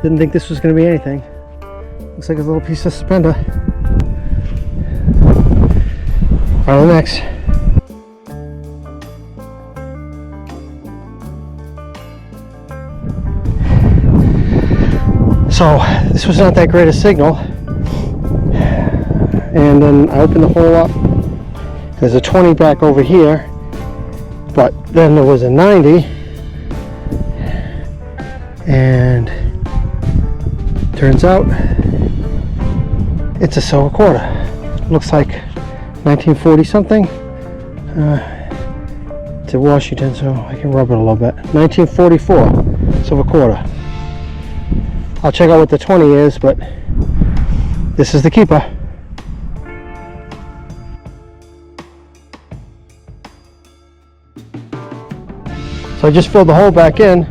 Didn't think this was going to be anything. Looks like a little piece of suspender. On to the next. So this was not that great a signal. And then I opened the hole up. There's a 20 back over here, but then there was a 90, and turns out it's a silver quarter. Looks like 1940 something. It's in Washington, so I can rub it a little bit. 1944 silver quarter. I'll check out what the 20 is, but this is the keeper. So I just filled the hole back in,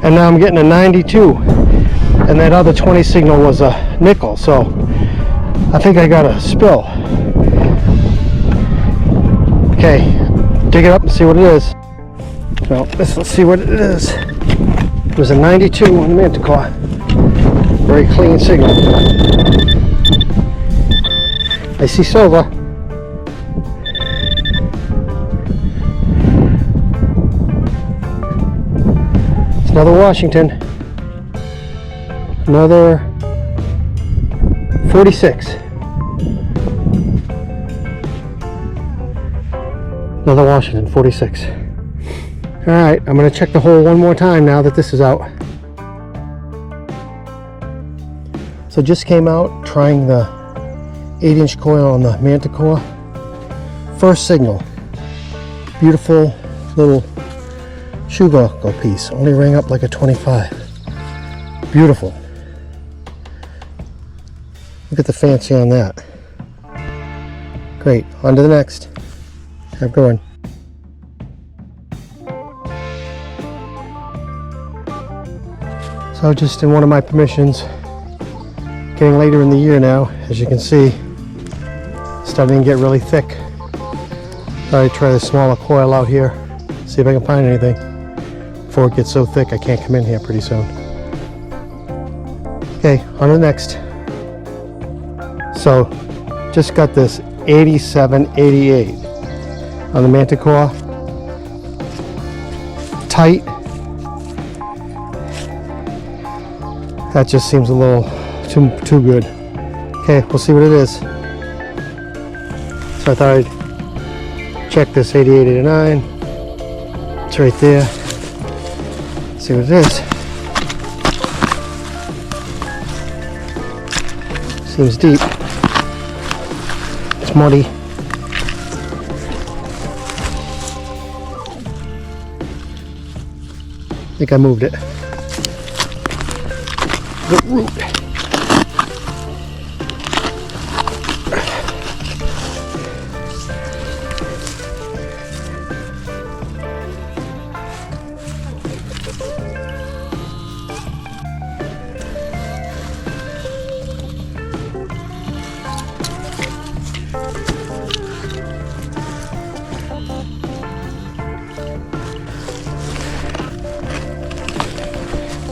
and now I'm getting a 92, and that other 20 signal was a nickel, so I think I got a spill. Okay, dig it up and see what it is. So let's see what it is. It was a 92 on the Manticore. Very clean signal. I see silver. Another Washington, another 46, another Washington 46. All right, I'm going to check the hole one more time now that this is out. So just came out trying the 8-inch coil on the Manticore. First signal, beautiful little shoe buckle piece, only rang up like a 25. Beautiful. Look at the fancy on that. Great, on to the next. Have a good one. So just in one of my permissions, getting later in the year now, as you can see, starting to get really thick. Thought I'd try the smaller coil out here, see if I can find anything before it gets so thick I can't come in here pretty soon. Okay, on to the next. So just got this 8788 on the Manticore. Tight. That just seems a little too good. Okay, we'll see what it is. So I thought I'd check this 8889. It's right there. See what it is. Seems deep. It's muddy. I think I moved it. The root.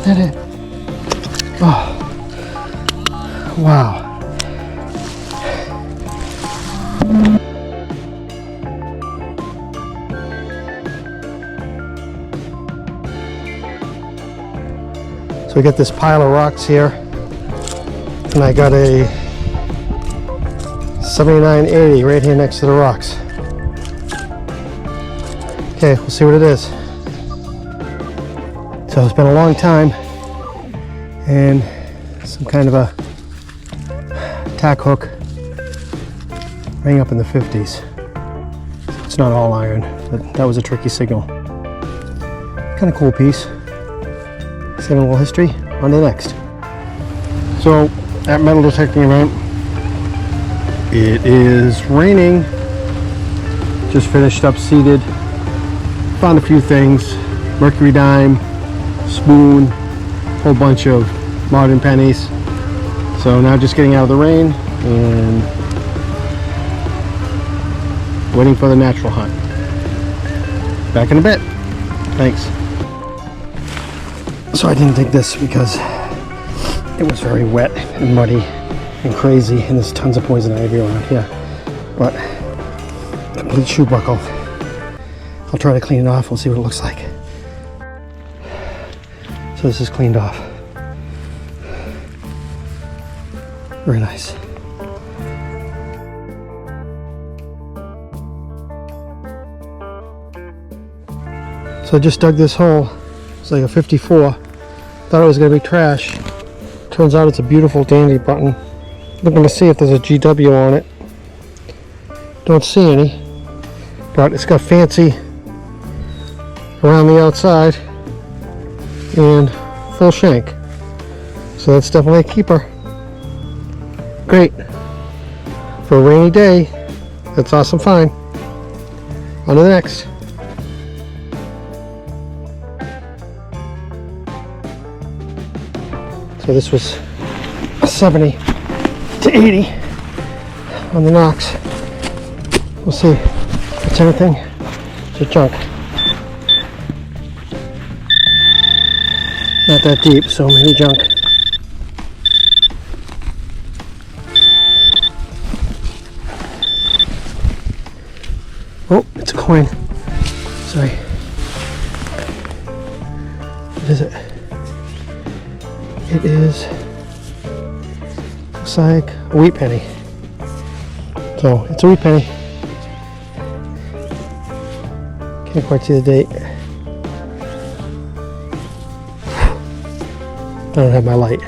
That it? Oh, wow. So we got this pile of rocks here, and I got a 7980 right here next to the rocks. Okay, we'll see what it is. So it's been a long time, and some kind of a tack hook rang up in the 50s. It's not all iron, but that was a tricky signal. Kind of cool piece. Saving a little history. On to the next. So at metal detecting event, it is raining. Just finished up seated. Found a few things. Mercury dime, spoon, whole bunch of modern pennies. So now just getting out of the rain and waiting for the natural hunt. Back in a bit. Thanks. So I didn't dig this because it was very wet and muddy and crazy, and there's tons of poison ivy around here. But complete shoe buckle. I'll try to clean it off. We'll see what it looks like. So this is cleaned off. Very nice. So I just dug this hole. It's like a 54. Thought it was going to be trash. Turns out it's a beautiful dandy button. Looking to see if there's a GW on it. Don't see any. But it's got fancy around the outside and full shank. So that's definitely a keeper. Great. For a rainy day, that's awesome find. On to the next. So this was a 70 to 80 on the Knox. We'll see if it's anything. It's a junk. Not that deep, so maybe junk. Oh, it's a coin. Sorry. What is it? It is, looks like a wheat penny. So it's a wheat penny. Can't quite see the date. I don't have my light.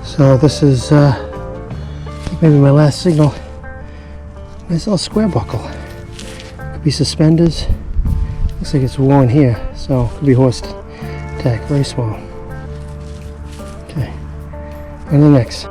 So this is maybe my last signal. Nice little square buckle. Could be suspenders. Looks like it's worn here, so it could be horse tack, very small. Okay, on to the next.